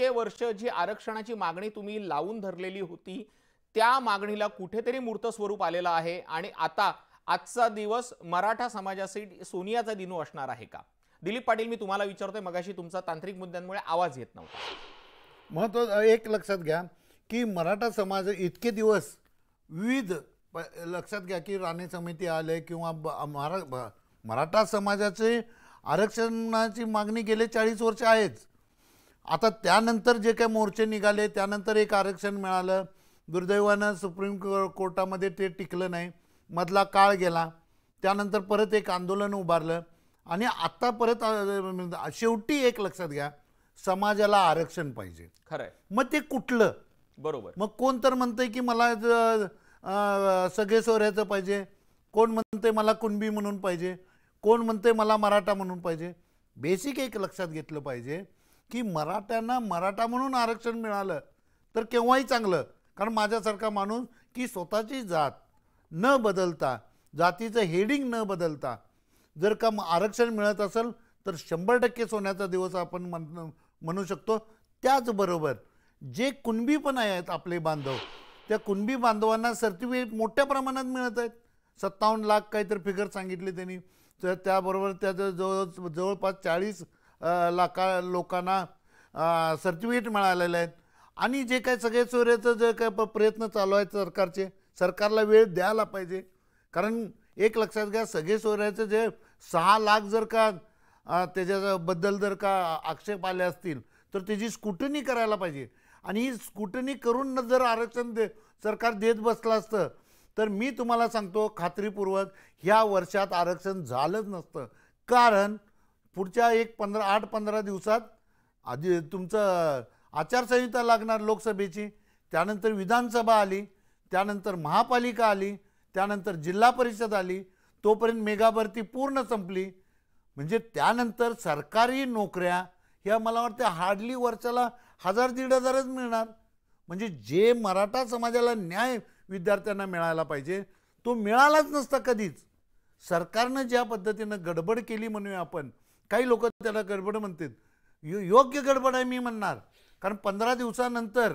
इतके वर्ष जी आरक्षणाची मागणी तुम्ही लावून धरलेली होती त्या मागणीला कुठेतरी मूर्त स्वरूप आलेलं आहे आणि आता आजचा दिवस मराठा समाजासाठी सोनियाचा दिनू असणार आहे का? दिलीप पाटील, मी तुम्हाला विचारतोय, मगाशी तुमचा तांत्रिक मुद्द्यांमुळे आवाज येत नव्हता. महत्त्वाचं एक लक्षात घ्या की मराठा समाज इतके दिवस विविध लक्षात घ्या की राणे समिती आले किंवा मराठा समाजाचे आरक्षणाची मागणी गेले 40 वर्ष आहेच. आता त्यानंतर जे काही मोर्चे निघाले त्यानंतर एक आरक्षण मिळालं. दुर्दैवानं सुप्रीम कोर्टामध्ये ते टिकलं नाही. मधला काळ गेला. त्यानंतर परत एक आंदोलन उभारलं आणि आता परत शेवटी एक लक्षात घ्या, समाजाला आरक्षण पाहिजे. खरंय. मग ते कुठलं? बरोबर. मग कोण तर म्हणतंय की मला सगळे सोऱ्याचं पाहिजे, कोण म्हणतंय मला कुणबी म्हणून पाहिजे, कोण म्हणतंय मला मराठा म्हणून पाहिजे. बेसिक एक लक्षात घेतलं पाहिजे की मराठ्यांना मराठा म्हणून आरक्षण मिळालं तर केव्हाही चांगलं. कारण माझ्यासारखा माणूस की स्वतःची जात न बदलता, जातीचं हेडिंग न बदलता जर का आरक्षण मिळत असेल तर 100% सोन्याचा दिवस आपण म्हणू शकतो. त्याचबरोबर जे कुणबी पण आहेत आपले बांधव, त्या कुणबी बांधवांना सर्टिफिकेट मोठ्या प्रमाणात मिळत आहेत. 57 लाख काहीतरी फिगर सांगितले त्यांनी. तर त्याबरोबर त्याचं जवळपास 40 लाख लोकांना सर्टिफिकेट मिळालेले आहेत. आणि जे काही सगळे सोयऱ्याचं जे काय प्रयत्न चालू आहेत सरकारचे, सरकारला वेळ द्यायला पाहिजे. कारण एक लक्षात घ्या, सगळे सोयऱ्याचं जे 6 लाख जर का त्याच्याबद्दल जर का आक्षेप आले असतील तर त्याची स्क्रुटनी करायला पाहिजे. आणि ही स्क्रुटनी करून जर आरक्षण सरकार देत बसलं असतं तर मी तुम्हाला सांगतो खात्रीपूर्वक ह्या वर्षात आरक्षण झालंच नसतं. कारण पुढच्या 8-15 दिवसात आधी तुमचं आचारसंहिता लागणार लोकसभेची, त्यानंतर विधानसभा आली, त्यानंतर महापालिका आली, त्यानंतर जिल्हा परिषद आली, तोपर्यंत मेगा भरती पूर्ण संपली. म्हणजे त्यानंतर सरकारी नोकऱ्या ह्या मला वाटतं हार्डली वर्षाला 1000-1500च मिळणार. म्हणजे जे मराठा समाजाला न्याय विद्यार्थ्यांना मिळायला पाहिजे तो मिळालाच नसता कधीच. सरकारनं ज्या पद्धतीनं गडबड केली म्हणूया आपण, काही लोक त्याला गडबड म्हणतात, योग्य गडबड आहे मी म्हणणार. कारण 15 दिवसानंतर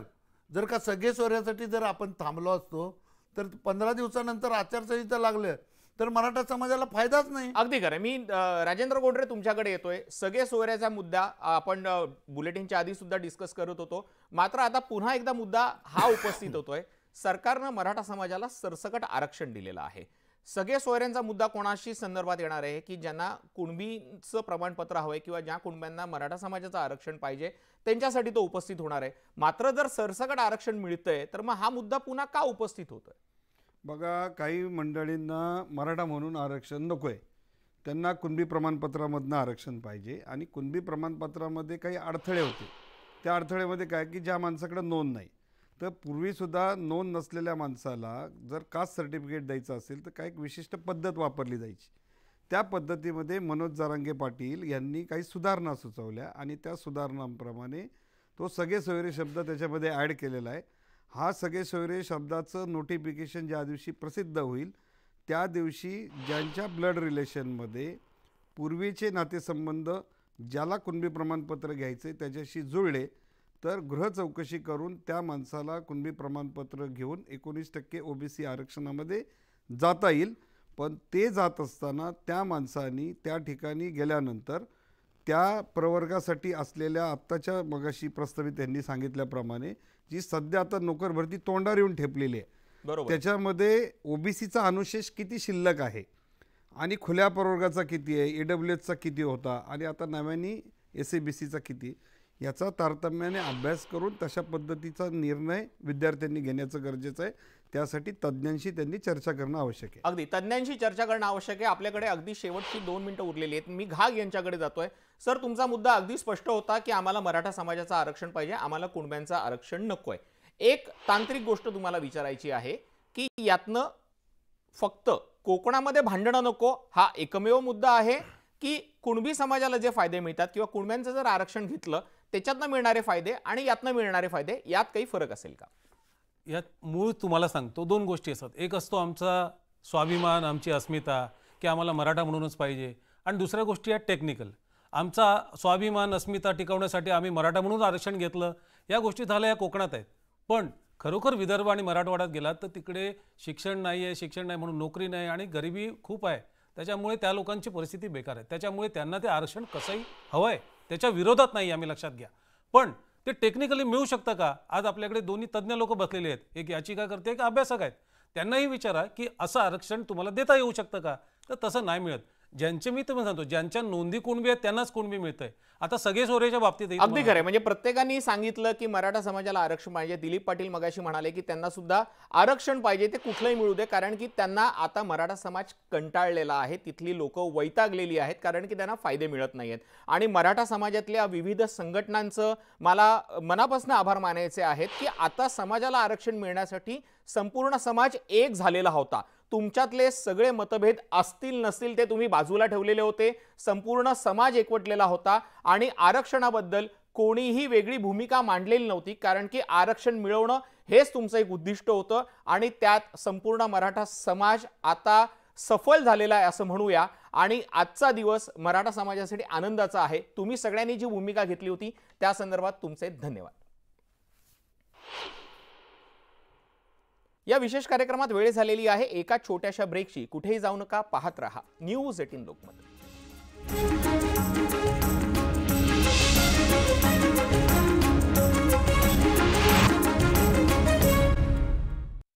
जर का सगळे सोऱ्यासाठी जर आपण थांबलो असतो तर 15 दिवसानंतर आचारसंहिता लागलं तर मराठा समाजाला फायदाच नाही. अगदी खरं. मी राजेंद्र गोंडरे तुमच्याकडे येतोय. सगळे सोयऱ्याचा मुद्दा आपण बुलेटिनच्या आधी सुद्धा डिस्कस करत होतो, मात्र आता पुन्हा एकदा मुद्दा हा उपस्थित होतोय. सरकारनं मराठा समाजाला सरसकट आरक्षण दिलेलं आहे. सगळे सोयऱ्यांचा मुद्दा कोणाशी संदर्भात येणार आहे की ज्यांना कुणबीचं प्रमाणपत्र हवंय किंवा ज्या कुणब्यांना मराठा समाजाचं आरक्षण पाहिजे त्यांच्यासाठी तो उपस्थित होणार आहे. मात्र जर सरसकट आरक्षण मिळतंय तर मग हा मुद्दा पुन्हा का उपस्थित होतोय? बघा, काही मंडळींना मराठा म्हणून आरक्षण नकोय, त्यांना कुणबी प्रमाणपत्रामधनं आरक्षण पाहिजे. आणि कुणबी प्रमाणपत्रामध्ये काही अडथळे होते. त्या अडथळ्यामध्ये काय की ज्या माणसाकडे नोंद नाही, तर पूर्वीसुद्धा नोंद नसलेल्या माणसाला जर कास्ट सर्टिफिकेट द्यायचं असेल तर काय एक विशिष्ट पद्धत वापरली जायची. त्या पद्धतीमध्ये मनोज जरांगे पाटील यांनी काही सुधारणा सुचवल्या आणि त्या सुधारणांप्रमाणे तो सगळे सोयरे शब्द त्याच्यामध्ये ॲड केलेला आहे. हा सगळे सोयरे शब्दाचं नोटिफिकेशन ज्या दिवशी प्रसिद्ध होईल त्या दिवशी ज्यांच्या ब्लड रिलेशनमध्ये पूर्वीचे नातेसंबंध ज्याला कुणबी प्रमाणपत्र घ्यायचे त्याच्याशी जुळले तर गृह चौकशी करून त्या माणसाला कुणबी प्रमाणपत्र घेऊन 19% OBC आरक्षणामध्ये जाता येईल. पण ते जात असताना त्या माणसांनी त्या ठिकाणी गेल्यानंतर त्या प्रवर्गासाठी असलेल्या आत्ताच्या मगाशी प्रस्तावित त्यांनी सांगितल्याप्रमाणे जी सध्या आता नोकर भरती तोंडावर येऊन ठेपलेली आहे, बरोबर, त्याच्यामध्ये OBCचा अनुशेष किती शिल्लक आहे आणि खुल्या प्रवर्गाचा किती आहे, AWSचा किती होता आणि आता नव्याने SABCचा किती, याचा तारतम्याने अभ्यास करून तशा पद्धतीचा निर्णय विद्यार्थ्यांनी घेण्याचं गरजेचं आहे. त्यासाठी तज्ज्ञांशी त्यांनी चर्चा करणं आवश्यक आहे. अगदी तज्ज्ञांशी चर्चा करणं आवश्यक आहे. आपल्याकडे अगदी शेवटची 2 मिनिटं उरलेली आहेत. मी घाग यांच्याकडे जातोय. सर, तुमचा मुद्दा अगदी स्पष्ट होता की आम्हाला मराठा समाजाचं आरक्षण पाहिजे, आम्हाला कुणब्यांचं आरक्षण नकोय. एक तांत्रिक गोष्ट तुम्हाला विचारायची आहे की यातनं फक्त कोकणामध्ये भांडणं नको हा एकमेव मुद्दा आहे की कुणबी समाजाला जे फायदे मिळतात किंवा कुणब्यांचं जर आरक्षण घेतलं त्याच्यातनं मिळणारे फायदे आणि यातनं मिळणारे फायदे यात काही फरक असेल का? यात मूळ तुम्हाला सांगतो 2 गोष्टी असतात. एक असतो आमचा स्वाभिमान, आमची अस्मिता की आम्हाला मराठा म्हणूनच पाहिजे, आणि दुसऱ्या गोष्टी आहेत टेक्निकल. आमचा स्वाभिमान अस्मिता टिकवण्यासाठी आम्ही मराठा म्हणून आरक्षण घेतलं, या गोष्टी झाल्या या कोकणात आहेत. पण खरोखर विदर्भ आणि मराठवाड्यात गेलात तर तिकडे शिक्षण नाही आहे, शिक्षण नाही म्हणून नोकरी नाही आणि गरिबी खूप आहे. त्याच्यामुळे त्या लोकांची परिस्थिती बेकार आहे. त्याच्यामुळे त्यांना ते आरक्षण कसंही हवं आहे, त्याच्या विरोधात नाही, आम्ही लक्षात घ्या. पण ते टेक्निकली मिळू शकतं का? आज आपल्याकडे दोन्ही तज्ज्ञ लोक बसलेले आहेत, एक याचिका करते, एक अभ्यासक आहेत. त्यांनाही विचारा की असं आरक्षण तुम्हाला देता येऊ शकतं का? तर तसं नाही मिळत. ज्यांचे मी तुम्ही सांगतो ज्यांच्या नोंदी कुणबी आहेत त्यांनाच कुणबी मिळतंय. आता सगळे सोरेच्या बाबतीत अगदी खरं आहे. म्हणजे प्रत्येकाने सांगितलं की मराठा समाजाला आरक्षण पाहिजे. दिलीप पाटील मगाशी म्हणाले की त्यांना सुद्धा आरक्षण पाहिजे, ते कुठलंही मिळू दे, कारण की त्यांना आता मराठा समाज कंटाळलेला आहे, तिथली लोक वैतागलेली आहेत, कारण की त्यांना फायदे मिळत नाहीयेत. आणि मराठा समाजातल्या विविध संघटनांचं मला मनापासून आभार मानायचे आहेत की आता समाजाला आरक्षण मिळण्यासाठी संपूर्ण समाज एक झालेला होता. तुमच्यातले सगळे मतभेद असतील नसतील ते तुम्ही बाजूला ठेवलेले होते, संपूर्ण समाज एकवटलेला होता आणि आरक्षणाबद्दल कोणीही वेगळी भूमिका मांडलेली नव्हती, कारण की आरक्षण मिळवणं हेच तुमचं एक उद्दिष्ट होतं आणि त्यात संपूर्ण मराठा समाज आता सफल झालेला आहे असं म्हणूया. आणि आजचा दिवस मराठा समाजासाठी आनंदाचा आहे. तुम्ही सगळ्यांनी जी भूमिका घेतली होती त्या संदर्भात तुमचे धन्यवाद. या विशेष कार्यक्रमात वेळ झालेली आहे एका छोट्याशा ब्रेकची. कुठेही जाऊ नका, पाहत रहा न्यूज 18 लोकमत.